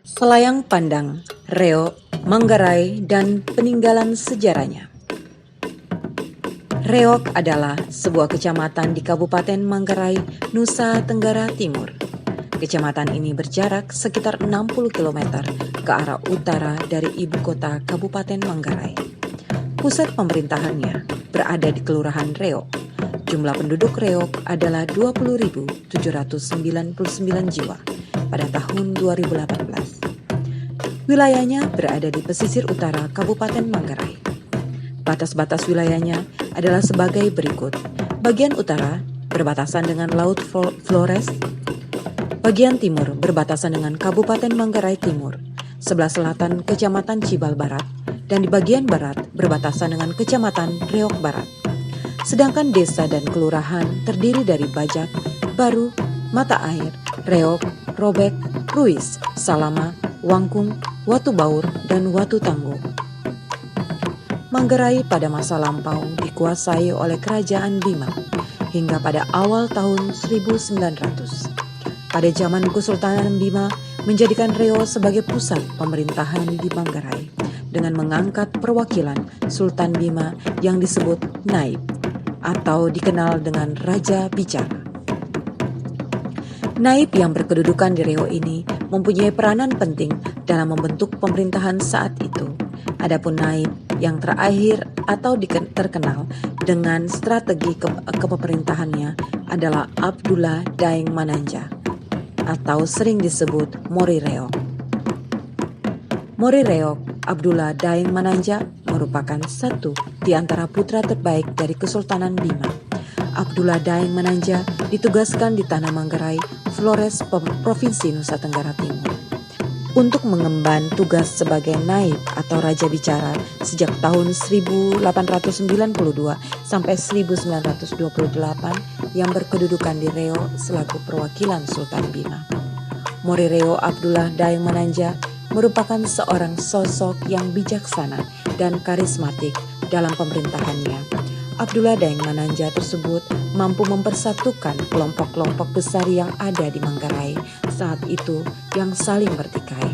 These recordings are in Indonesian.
Selayang Pandang, Reog, Manggarai, dan peninggalan sejarahnya. Reog adalah sebuah kecamatan di Kabupaten Manggarai, Nusa Tenggara Timur. Kecamatan ini berjarak sekitar 60 km ke arah utara dari ibu kota Kabupaten Manggarai. Pusat pemerintahannya berada di Kelurahan Reog. Jumlah penduduk Reog adalah 20.799 jiwa pada tahun 2018. Wilayahnya berada di pesisir utara Kabupaten Manggarai. Batas-batas wilayahnya adalah sebagai berikut. Bagian utara berbatasan dengan Laut Flores, bagian timur berbatasan dengan Kabupaten Manggarai Timur, sebelah selatan Kecamatan Cibal Barat, dan di bagian barat berbatasan dengan Kecamatan Reog Barat. Sedangkan desa dan kelurahan terdiri dari Bajak, Baru, Mata Air, Reog, Robek, Ruis, Salama, Wangkung, Watu Baur, dan Watu Tangguh. Manggarai pada masa lampau dikuasai oleh Kerajaan Bima hingga pada awal tahun 1900. Pada zaman Kesultanan Bima menjadikan Reog sebagai pusat pemerintahan di Manggarai dengan mengangkat perwakilan Sultan Bima yang disebut Naib atau dikenal dengan Raja Bicara. Naib yang berkedudukan di Reog ini mempunyai peranan penting dalam membentuk pemerintahan saat itu. Adapun Naib yang terakhir atau terkenal dengan strategi kepemerintahannya adalah Abdullah Daeng Mananja atau sering disebut Mori Reog. Mori Reog Abdullah Daeng Mananja merupakan satu di antara putra terbaik dari Kesultanan Bima. Abdullah Daeng Mananja ditugaskan di Tanah Manggarai, Flores, Provinsi Nusa Tenggara Timur, untuk mengemban tugas sebagai Naib atau Raja Bicara sejak tahun 1892 sampai 1928 yang berkedudukan di Reog selaku perwakilan Sultan Bima. Mori Reog Abdullah Daeng Mananja merupakan seorang sosok yang bijaksana dan karismatik dalam pemerintahannya. Abdullah Daeng Mananja tersebut mampu mempersatukan kelompok-kelompok besar yang ada di Manggarai saat itu yang saling bertikai.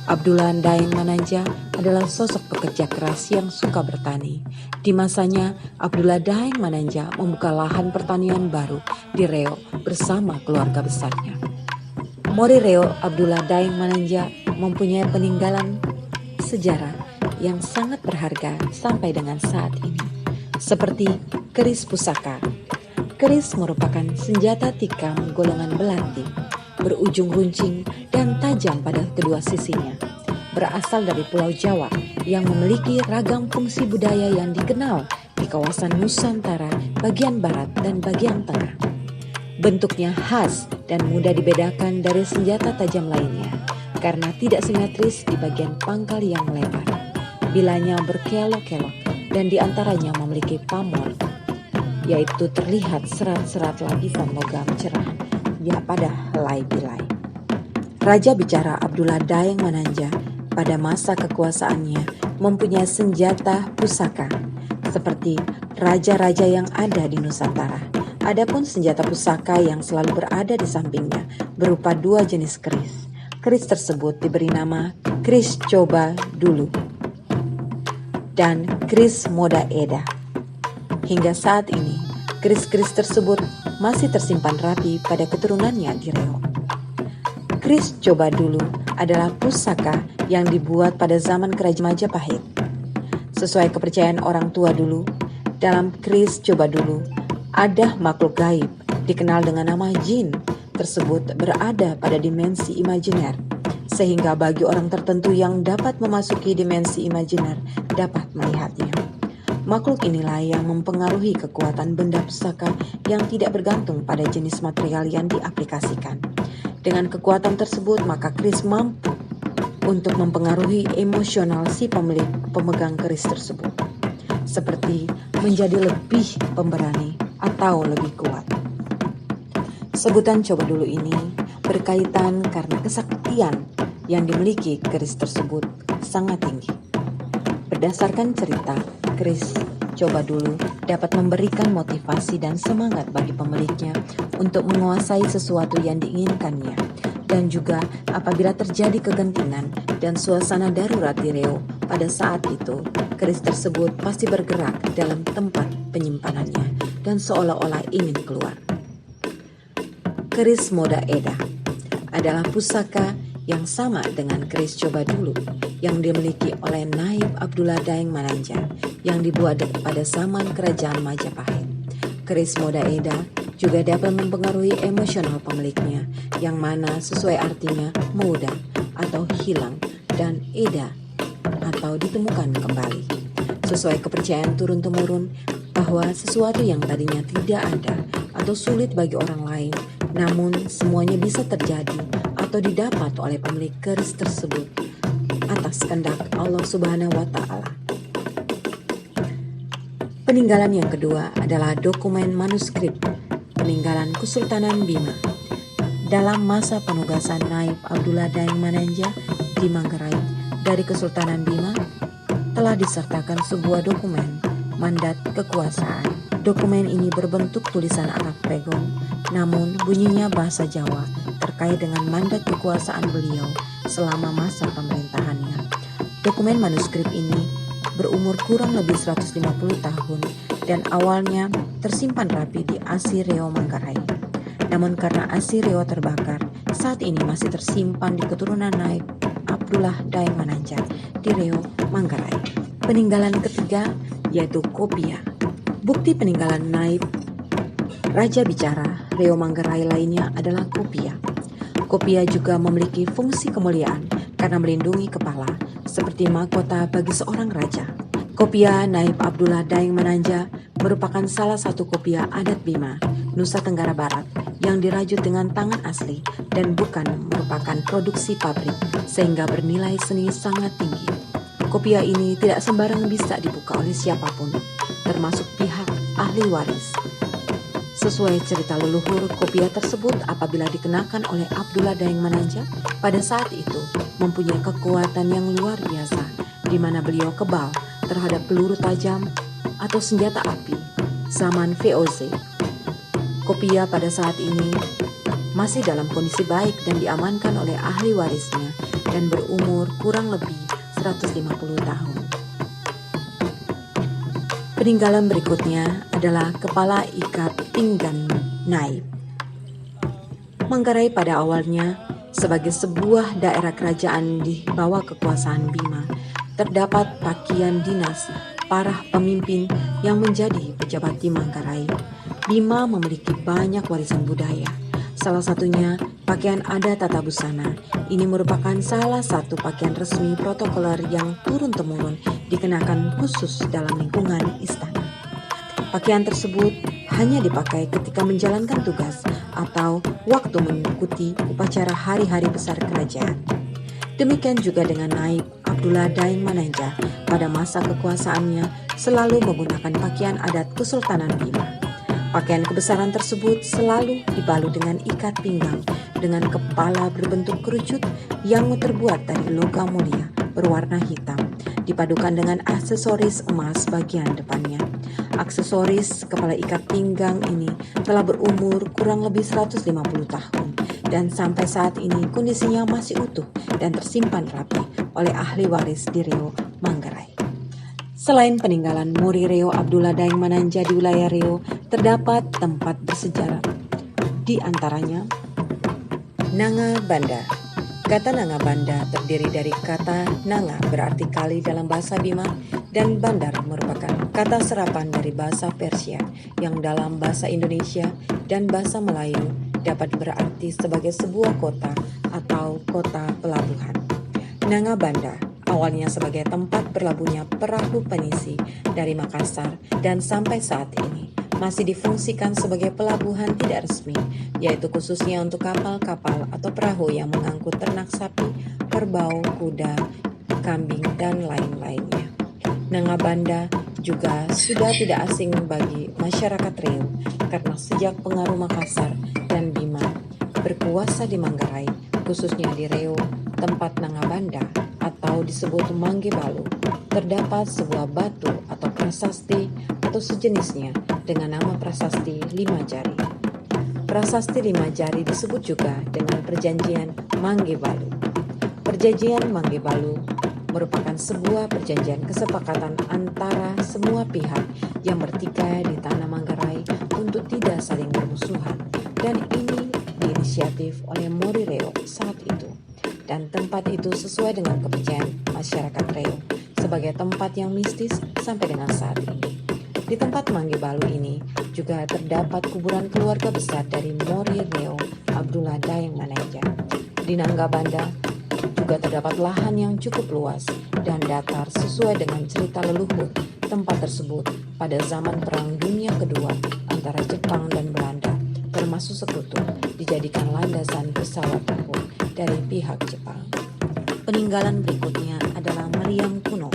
Abdullah Daeng Mananja adalah sosok pekerja keras yang suka bertani. Di masanya, Abdullah Daeng Mananja membuka lahan pertanian baru di Reog bersama keluarga besarnya. Mori Reog Abdullah Daeng Mananja mempunyai peninggalan sejarah yang sangat berharga sampai dengan saat ini, seperti keris pusaka. Keris merupakan senjata tikam golongan belati, berujung runcing dan tajam pada kedua sisinya. Berasal dari Pulau Jawa yang memiliki ragam fungsi budaya yang dikenal di kawasan Nusantara bagian barat dan bagian tengah. Bentuknya khas dan mudah dibedakan dari senjata tajam lainnya karena tidak simetris di bagian pangkal yang lebar. Bilanya berkelok-kelok dan diantaranya memiliki pamor, yaitu terlihat serat-serat lapisan logam cerah pada helai bilai. Raja Bicara Abdullah Daeng Mananja pada masa kekuasaannya mempunyai senjata pusaka seperti raja-raja yang ada di Nusantara. Adapun senjata pusaka yang selalu berada di sampingnya berupa dua jenis keris. Keris tersebut diberi nama keris coba dulu dan keris moda eda. Hingga saat ini, keris-keris tersebut masih tersimpan rapi pada keturunannya di Reog. Keris coba dulu adalah pusaka yang dibuat pada zaman Kerajaan Majapahit. Sesuai kepercayaan orang tua dulu, dalam keris coba dulu ada makhluk gaib dikenal dengan nama jin tersebut berada pada dimensi imajiner, sehingga bagi orang tertentu yang dapat memasuki dimensi imajiner dapat melihatnya. Makhluk inilah yang mempengaruhi kekuatan benda pusaka yang tidak bergantung pada jenis material yang diaplikasikan. Dengan kekuatan tersebut, maka keris mampu untuk mempengaruhi emosional si pemegang keris tersebut, seperti menjadi lebih pemberani atau lebih kuat. Sebutan coba dulu ini berkaitan karena kesaktian yang dimiliki keris tersebut sangat tinggi. Berdasarkan cerita, keris coba dulu dapat memberikan motivasi dan semangat bagi pemiliknya untuk menguasai sesuatu yang diinginkannya dan juga apabila terjadi kegentingan dan suasana darurat di Reo pada saat itu, keris tersebut pasti bergerak dalam tempat penyimpanannya dan seolah-olah ingin keluar. Keris Moda Eda adalah pusaka yang sama dengan keris coba dulu yang dimiliki oleh Naib Abdullah Daeng Mananja yang dibuat pada zaman kerajaan Majapahit. Keris Moda Eda juga dapat mempengaruhi emosional pemiliknya, yang mana sesuai artinya muda atau hilang dan eda atau ditemukan kembali. Sesuai kepercayaan turun-temurun bahwa sesuatu yang tadinya tidak ada atau sulit bagi orang lain, namun semuanya bisa terjadi atau didapat oleh pemilik keris tersebut atas kehendak Allah Subhanahu wa Ta'ala. Peninggalan yang kedua adalah dokumen manuskrip peninggalan Kesultanan Bima. Dalam masa penugasan Naib Abdullah Daeng Mananja di Manggarai dari Kesultanan Bima, telah disertakan sebuah dokumen mandat kekuasaan. Dokumen ini berbentuk tulisan Arab Pregong, namun bunyinya bahasa Jawa terkait dengan mandat kekuasaan beliau selama masa pemerintahannya. Dokumen manuskrip ini berumur kurang lebih 150 tahun dan awalnya tersimpan rapi di Asi Reo Manggarai. Namun karena Asi Reo terbakar, saat ini masih tersimpan di keturunan Naib Abdullah Daeng Mananja di Reo Manggarai. Peninggalan ketiga yaitu Kopia. Bukti peninggalan Naib Raja Bicara Reo Manggarai lainnya adalah Kopia. Kopia juga memiliki fungsi kemuliaan karena melindungi kepala seperti mahkota bagi seorang raja. Kopia Naib Abdullah Daeng Mananja merupakan salah satu kopia adat Bima, Nusa Tenggara Barat yang dirajut dengan tangan asli dan bukan merupakan produksi pabrik sehingga bernilai seni sangat tinggi. Kopia ini tidak sembarang bisa dibuka oleh siapapun, termasuk pihak ahli waris. Sesuai cerita leluhur, kopia tersebut apabila dikenakan oleh Abdullah Daeng Mananja pada saat itu mempunyai kekuatan yang luar biasa, di mana beliau kebal terhadap peluru tajam atau senjata api zaman VOC. Kopia pada saat ini masih dalam kondisi baik dan diamankan oleh ahli warisnya dan berumur kurang lebih 150 tahun. Peninggalan berikutnya adalah kepala ikat pinggang Naib. Manggarai pada awalnya sebagai sebuah daerah kerajaan di bawah kekuasaan Bima, terdapat pakaian dinas para pemimpin yang menjadi pejabat di Manggarai. Bima memiliki banyak warisan budaya. Salah satunya pakaian adat tata busana. Ini merupakan salah satu pakaian resmi protokoler yang turun-temurun dikenakan khusus dalam lingkungan istana. Pakaian tersebut hanya dipakai ketika menjalankan tugas atau waktu mengikuti upacara hari-hari besar kerajaan. Demikian juga dengan Naib Abdullah Daeng Mananja pada masa kekuasaannya selalu menggunakan pakaian adat Kesultanan Bima. Pakaian kebesaran tersebut selalu dibalut dengan ikat pinggang dengan kepala berbentuk kerucut yang terbuat dari logam mulia berwarna hitam, dipadukan dengan aksesoris emas bagian depannya. Aksesoris kepala ikat pinggang ini telah berumur kurang lebih 150 tahun dan sampai saat ini kondisinya masih utuh dan tersimpan rapi oleh ahli waris di Reo Manggarai. Selain peninggalan Muri Reo Abdullah Daeng Mananja di wilayah Reo, terdapat tempat bersejarah. Di antaranya, Nanga Banda. Kata Nanga Banda terdiri dari kata Nanga berarti kali dalam bahasa Bima dan Bandar merupakan kata serapan dari bahasa Persia yang dalam bahasa Indonesia dan bahasa Melayu dapat berarti sebagai sebuah kota atau kota pelabuhan. Nanga Banda awalnya sebagai tempat berlabuhnya perahu penisi dari Makassar dan sampai saat ini masih difungsikan sebagai pelabuhan tidak resmi, yaitu khususnya untuk kapal-kapal atau perahu yang mengangkut ternak sapi, kerbau, kuda, kambing, dan lain-lainnya. Nanga Banda juga sudah tidak asing bagi masyarakat Reo karena sejak pengaruh Makassar dan Bima berkuasa di Manggarai, khususnya di Reo, tempat Nanga Banda atau disebut Mangge Balu, terdapat sebuah batu atau prasasti atau sejenisnya dengan nama prasasti 5 jari. Prasasti Lima Jari disebut juga dengan Perjanjian Mangge Balu. Perjanjian Mangge Balu merupakan sebuah perjanjian kesepakatan antara semua pihak yang bertikai di Tanah Manggarai untuk tidak saling bermusuhan, dan ini diinisiatif oleh Mori Reo saat itu. Dan tempat itu sesuai dengan kepercayaan masyarakat Reo sebagai tempat yang mistis sampai dengan saat ini. Di tempat Mangge Balu ini juga terdapat kuburan keluarga besar dari Mori Reo Abdullah Dayeng Mananja. Di Nangga Banda juga terdapat lahan yang cukup luas dan datar sesuai dengan cerita leluhur tempat tersebut pada zaman Perang Dunia Kedua antara Jepang dan Belanda, termasuk sekutu, dijadikan landasan pesawat tempur dari pihak Jepang. Peninggalan berikutnya adalah meriam kuno,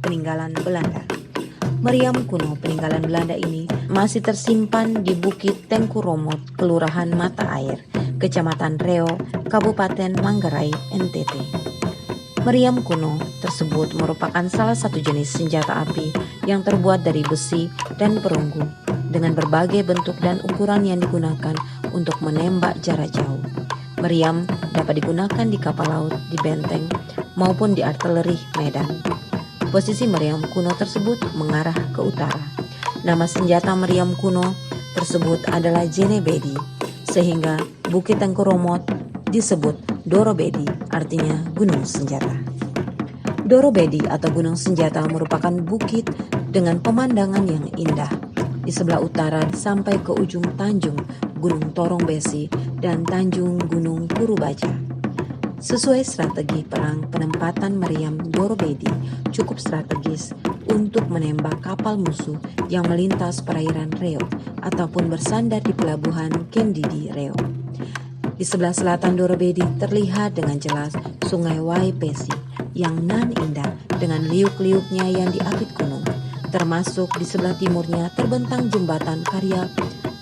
peninggalan Belanda. Meriam kuno peninggalan Belanda ini masih tersimpan di Bukit Tengkuromot, Kelurahan Mata Air, Kecamatan Reo, Kabupaten Manggarai, NTT. Meriam kuno tersebut merupakan salah satu jenis senjata api yang terbuat dari besi dan perunggu dengan berbagai bentuk dan ukuran yang digunakan untuk menembak jarak jauh. Meriam dapat digunakan di kapal laut, di benteng, maupun di artileri medan. Posisi meriam kuno tersebut mengarah ke utara. Nama senjata meriam kuno tersebut adalah Jenebedi, sehingga Bukit Tengkuromot disebut Dorobedi, artinya gunung senjata. Dorobedi atau gunung senjata merupakan bukit dengan pemandangan yang indah. Di sebelah utara sampai ke ujung Tanjung Gunung Torong Besi dan Tanjung Gunung Purubaja. Sesuai strategi perang, penempatan meriam Dorobedi cukup strategis untuk menembak kapal musuh yang melintas perairan Reo ataupun bersandar di pelabuhan Kendidi Reo. Di sebelah selatan Dorobedi terlihat dengan jelas Sungai Waipesi yang nan indah dengan liuk-liuknya yang diapit gunung. Termasuk di sebelah timurnya terbentang jembatan karya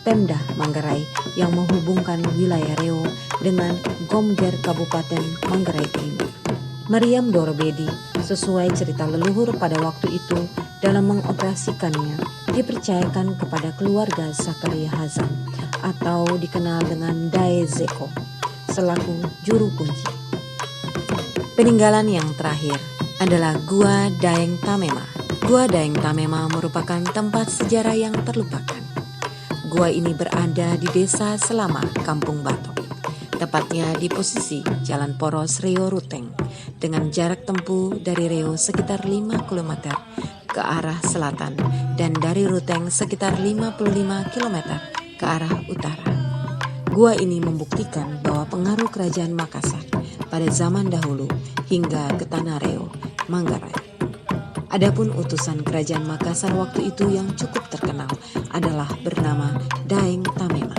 Pemda Manggarai yang menghubungkan wilayah Reo dengan Gomger Kabupaten Manggarai Timur. Meriam Dorobedi sesuai cerita leluhur pada waktu itu dalam mengoperasikannya dipercayakan kepada keluarga Zakaria Hazan atau dikenal dengan Dae Zeko selaku juru kunci. Peninggalan yang terakhir adalah Gua Daeng Tamema. Gua Daeng Tamema merupakan tempat sejarah yang terlupakan. Gua ini berada di desa Selama, Kampung Batok. Tepatnya di posisi Jalan Poros Reo Ruteng dengan jarak tempuh dari Reo sekitar 5 km ke arah selatan dan dari Ruteng sekitar 55 km ke arah utara. Gua ini membuktikan bahwa pengaruh kerajaan Makassar pada zaman dahulu hingga ke tanah Reo, Manggarai. Adapun utusan kerajaan Makassar waktu itu yang cukup terkenal adalah bernama Daeng Tamema.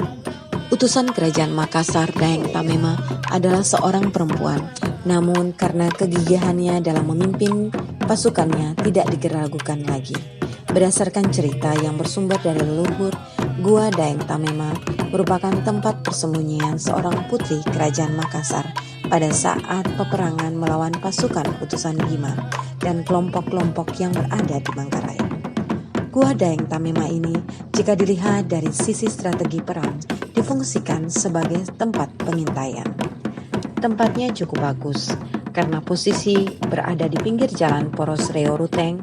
Utusan kerajaan Makassar Daeng Tamema adalah seorang perempuan, namun karena kegigihannya dalam memimpin pasukannya tidak diragukan lagi. Berdasarkan cerita yang bersumber dari leluhur, Gua Daeng Tamema merupakan tempat persembunyian seorang putri kerajaan Makassar pada saat peperangan melawan pasukan utusan Bima dan kelompok-kelompok yang berada di Manggarai. Gua Daeng Tamema ini, jika dilihat dari sisi strategi perang, difungsikan sebagai tempat pengintaian. Tempatnya cukup bagus karena posisi berada di pinggir jalan Poros Reo Ruteng,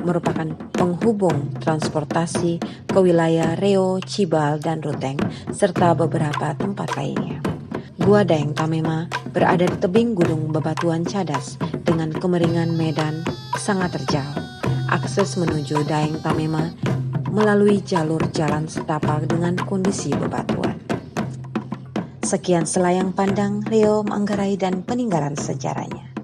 merupakan penghubung transportasi ke wilayah Reo, Cibal, dan Ruteng, serta beberapa tempat lainnya. Gua Daeng Tamema berada di tebing gunung bebatuan cadas dengan kemeringan medan sangat terjal. Akses menuju Daeng Tamema melalui jalur jalan setapak dengan kondisi bebatuan. Sekian selayang pandang Reo Manggarai dan peninggalan sejarahnya.